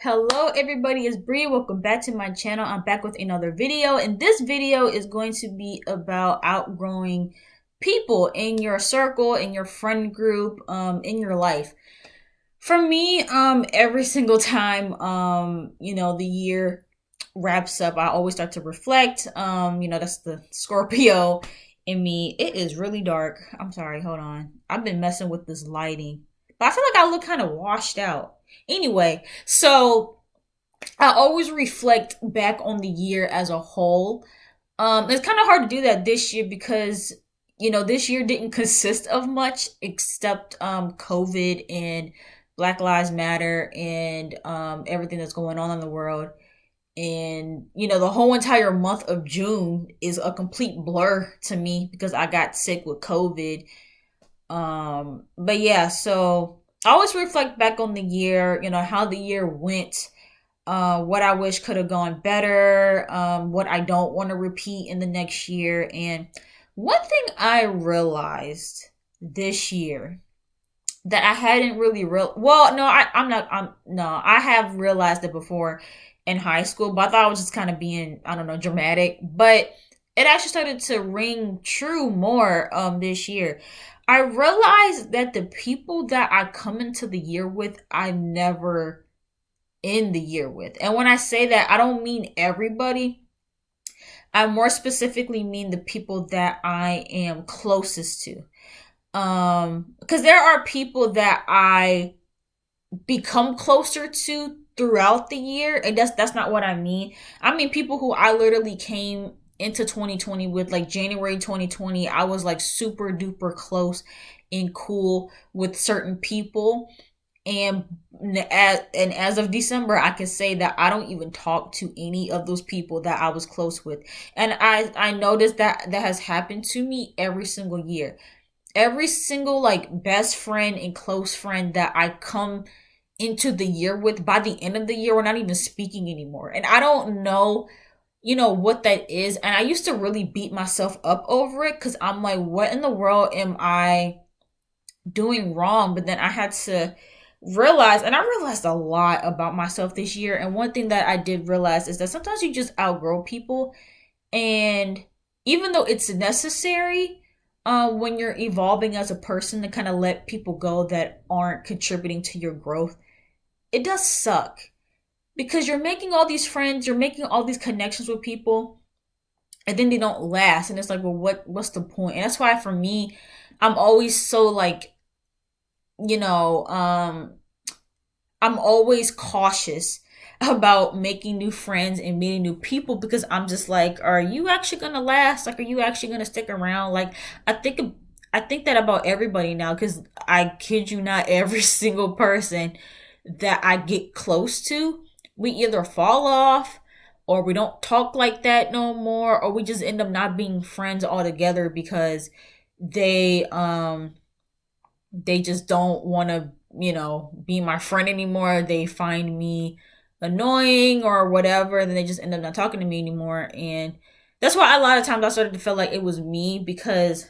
Hello everybody, it's Bree. Welcome back to my channel. I'm back with another video, and this video is going to be about outgrowing people in your circle, in your friend group, in your life. For me, every single time the year wraps up, I always start to reflect. That's the Scorpio in me. It is really dark. I'm sorry, hold on. I've been messing with this lighting. But I feel like I look kind of washed out. Anyway, so I always reflect back on the year as a whole. It's kind of hard to do that this year because this year didn't consist of much except COVID and Black Lives Matter and everything that's going on in the world. And the whole entire month of June is a complete blur to me because I got sick with COVID. But yeah, so I always reflect back on the year, how the year went, what I wish could have gone better, what I don't want to repeat in the next year. And one thing I realized this year that I hadn't really well, no, I'm not I'm no, I have realized it before in high school, but I thought I was just kind of being, I don't know, dramatic. But it actually started to ring true more this year. I realized that the people that I come into the year with, I never end the year with. And when I say that, I don't mean everybody. I more specifically mean the people that I am closest to. Because there are people that I become closer to throughout the year, and that's not what I mean. I mean people who I literally came into 2020 with, like January 2020. I was like super duper close and cool with certain people, and as of December, I can say that I don't even talk to any of those people that I was close with. And I noticed that that has happened to me every single year. Every single like best friend and close friend that I come into the year with, by the end of the year, we're not even speaking anymore. And I don't know, what that is. And I used to really beat myself up over it because I'm like, what in the world am I doing wrong? But then I had to realize, and I realized a lot about myself this year. And one thing that I did realize is that sometimes you just outgrow people. And even though it's necessary, when you're evolving as a person, to kind of let people go that aren't contributing to your growth, it does suck because you're making all these friends, you're making all these connections with people, and then they don't last. And it's like, well, what's the point? And that's why for me, I'm always so like, you know, um, I'm always cautious about making new friends and meeting new people because I'm just like, are you actually gonna last? Like, are you actually gonna stick around? Like, I think that about everybody now because I kid you not, every single person that I get close to, we either fall off or we don't talk like that no more, or we just end up not being friends altogether because they they just don't want to, be my friend anymore. They find me annoying or whatever, then they just end up not talking to me anymore. And that's why a lot of times I started to feel like it was me because,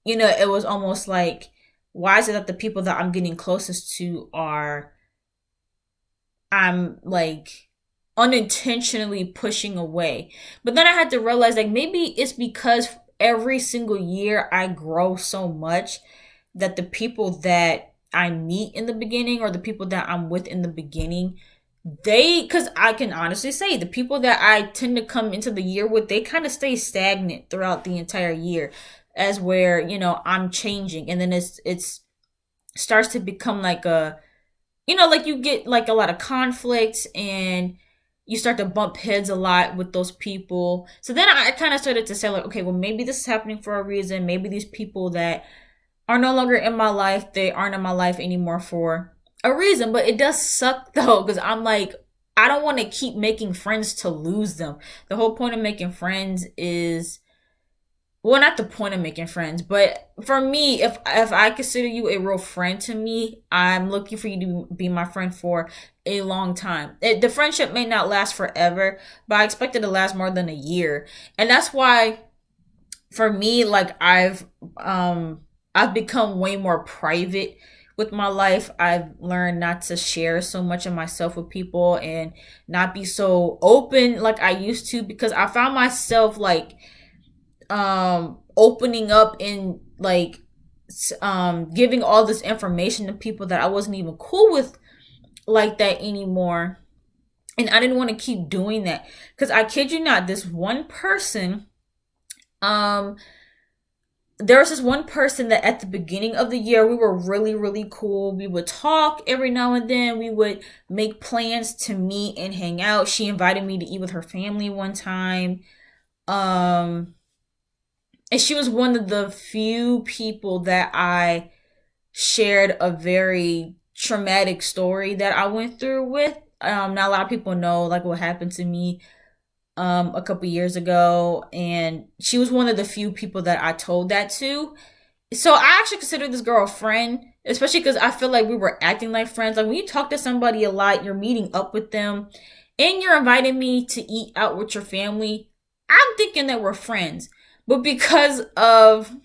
it was almost like, why is it that the people that I'm getting closest to are, I'm like unintentionally pushing away? But then I had to realize, like, maybe it's because every single year I grow so much that the people that I meet in the beginning, or the people that I'm with in the beginning, because I can honestly say the people that I tend to come into the year with, they kind of stay stagnant throughout the entire year, as where, I'm changing. And then it's starts to become like a, like you get like a lot of conflict, and you start to bump heads a lot with those people. So then I kind of started to say, like, okay, well, maybe this is happening for a reason. Maybe these people that are no longer in my life, they aren't in my life anymore for a reason. But it does suck though, because I'm like, I don't want to keep making friends to lose them. The whole point of making friends is, well, not the point of making friends, but for me, if I consider you a real friend to me, I'm looking for you to be my friend for a long time. The friendship may not last forever, but I expect it to last more than a year. And that's why for me, like, I've become way more private with my life. I've learned not to share so much of myself with people and not be so open like I used to, because I found myself like opening up and like giving all this information to people that I wasn't even cool with like that anymore. And I didn't want to keep doing that, because I kid you not, this one person, um there was this one person that at the beginning of the year we were really really cool. We would talk every now and then, we would make plans to meet and hang out. She invited me to eat with her family one time. um and she was one of the few people that I shared a very traumatic story that I went through with. Not a lot of people know like what happened to me a couple years ago, and she was one of the few people that I told that to. So I actually consider this girl a friend, especially because I feel like we were acting like friends. Like when you talk to somebody a lot, you're meeting up with them, and you're inviting me to eat out with your family, I'm thinking that we're friends. But because of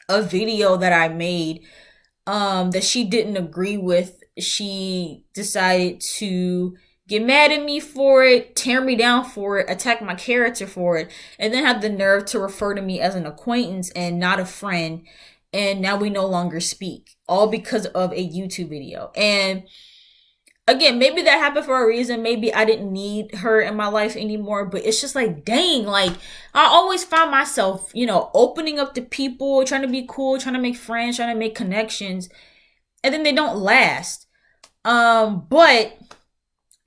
a video that I made that she didn't agree with, she decided to get mad at me for it, tear me down for it, attack my character for it, and then have the nerve to refer to me as an acquaintance and not a friend. And now we no longer speak, all because of a YouTube video. And again, maybe that happened for a reason. Maybe I didn't need her in my life anymore, but it's just like, dang, like I always find myself, opening up to people, trying to be cool, trying to make friends, trying to make connections, and then they don't last. But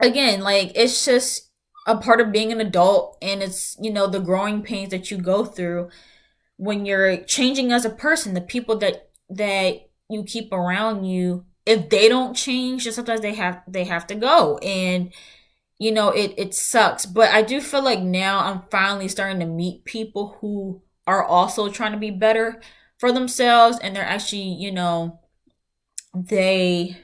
again, like it's just a part of being an adult, and it's, the growing pains that you go through when you're changing as a person. The people that you keep around you, if they don't change, then sometimes they have to go. And it sucks. But I do feel like now I'm finally starting to meet people who are also trying to be better for themselves, and they're actually, they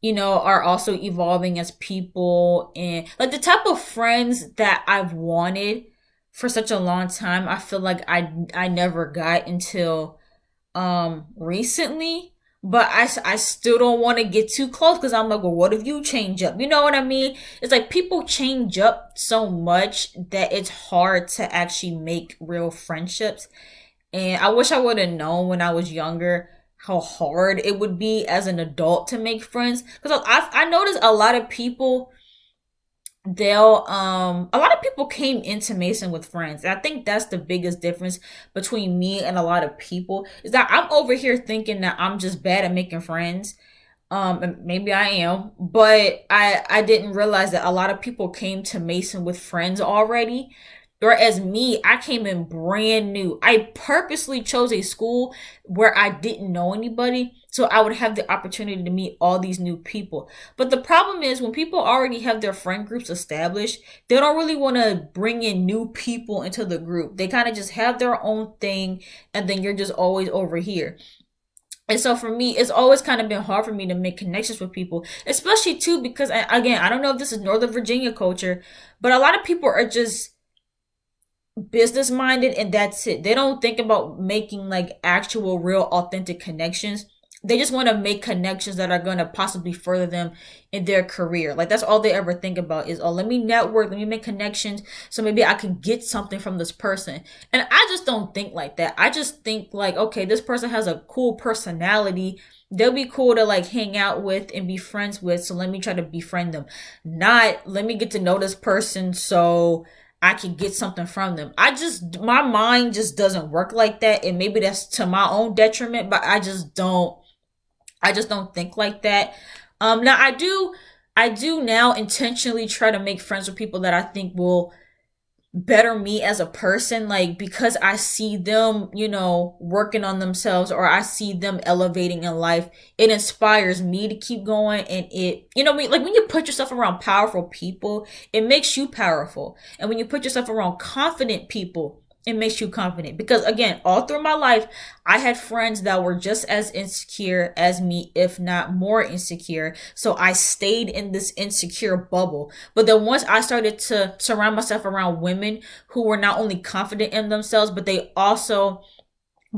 are also evolving as people. And like the type of friends that I've wanted for such a long time, I feel like I never got until recently. But I still don't want to get too close, because I'm like, well, what if you change up? You know what I mean? It's like people change up so much that it's hard to actually make real friendships. And I wish I would have known when I was younger how hard it would be as an adult to make friends. Because I noticed a lot of people, a lot of people came into Mason with friends. And I think that's the biggest difference between me and a lot of people, is that I'm over here thinking that I'm just bad at making friends. And maybe I am, but I didn't realize that a lot of people came to Mason with friends already. Whereas me, I came in brand new. I purposely chose a school where I didn't know anybody, so I would have the opportunity to meet all these new people. But the problem is, when people already have their friend groups established, they don't really want to bring in new people into the group. They kind of just have their own thing, and then you're just always over here. And so for me, it's always kind of been hard for me to make connections with people, especially too because, again, I don't know if this is Northern Virginia culture, but a lot of people are just business minded, and that's it. They don't think about making like actual real authentic connections. They just want to make connections that are going to possibly further them in their career. Like that's all they ever think about is, oh, let me network, let me make connections so maybe I can get something from this person. And I just don't think like that. I just think like, okay, this person has a cool personality, they'll be cool to like hang out with and be friends with, so let me try to befriend them. Not let me get to know this person so I can get something from them. My mind just doesn't work like that. And maybe that's to my own detriment, but I just don't think like that. Now I do now intentionally try to make friends with people that I think will better me as a person, like because I see them, working on themselves, or I see them elevating in life. It inspires me to keep going, and like when you put yourself around powerful people, it makes you powerful. And when you put yourself around confident people, it makes you confident. Because again, all through my life, I had friends that were just as insecure as me, if not more insecure. So I stayed in this insecure bubble. But then once I started to surround myself around women who were not only confident in themselves, but they also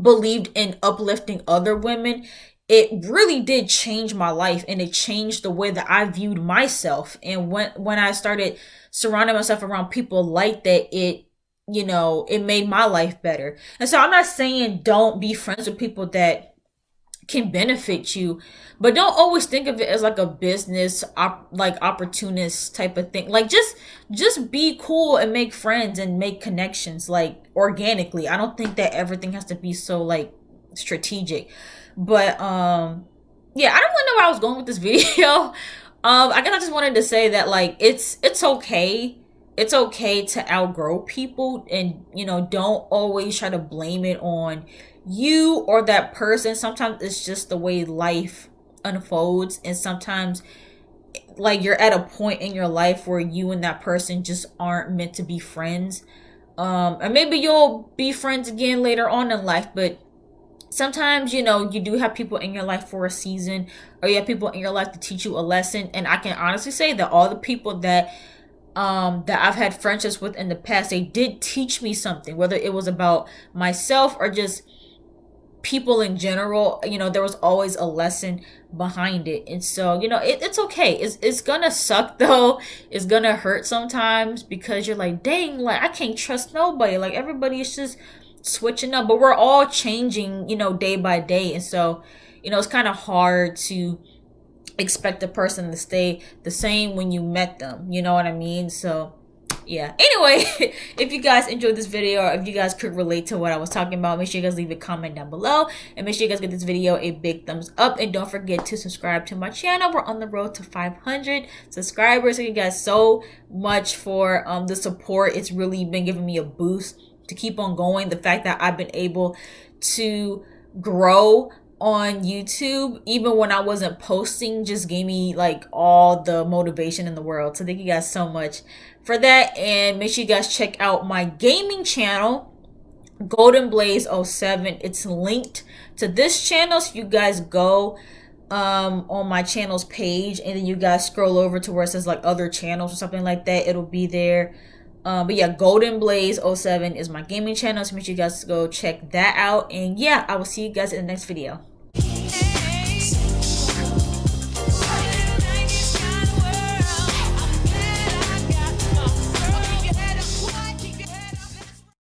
believed in uplifting other women, it really did change my life, and it changed the way that I viewed myself. And when I started surrounding myself around people like that, it made my life better. And so I'm not saying don't be friends with people that can benefit you, but don't always think of it as like a business like opportunist type of thing. Like just be cool and make friends and make connections like organically. I don't think that everything has to be so like strategic. But yeah, I don't really know where I was going with this video. I guess I just wanted to say that like it's okay. It's okay to outgrow people, and don't always try to blame it on you or that person. Sometimes it's just the way life unfolds, and sometimes like you're at a point in your life where you and that person just aren't meant to be friends. And maybe you'll be friends again later on in life, but sometimes you do have people in your life for a season, or you have people in your life to teach you a lesson. And I can honestly say that all the people that I've had friendships with in the past, they did teach me something, whether it was about myself or just people in general. There was always a lesson behind it. And so it's okay. It's gonna suck though. It's gonna hurt sometimes, because you're like, dang, like I can't trust nobody, like everybody is just switching up. But we're all changing day by day. And so it's kind of hard to expect a person to stay the same when you met them, you know what I mean? So yeah, anyway, if you guys enjoyed this video, or if you guys could relate to what I was talking about, make sure you guys leave a comment down below, and make sure you guys give this video a big thumbs up, and don't forget to subscribe to my channel. We're on the road to 500 subscribers. Thank you guys so much for the support. It's really been giving me a boost to keep on going. The fact that I've been able to grow on YouTube even when I wasn't posting just gave me like all the motivation in the world. So thank you guys so much for that, and make sure you guys check out my gaming channel, Golden Blaze 07. It's linked to this channel, so you guys go on my channel's page, and then you guys scroll over to where it says like other channels or something like that. It'll be there. But yeah, Golden Blaze 07 is my gaming channel, so make sure you guys go check that out. And yeah, I will see you guys in the next video.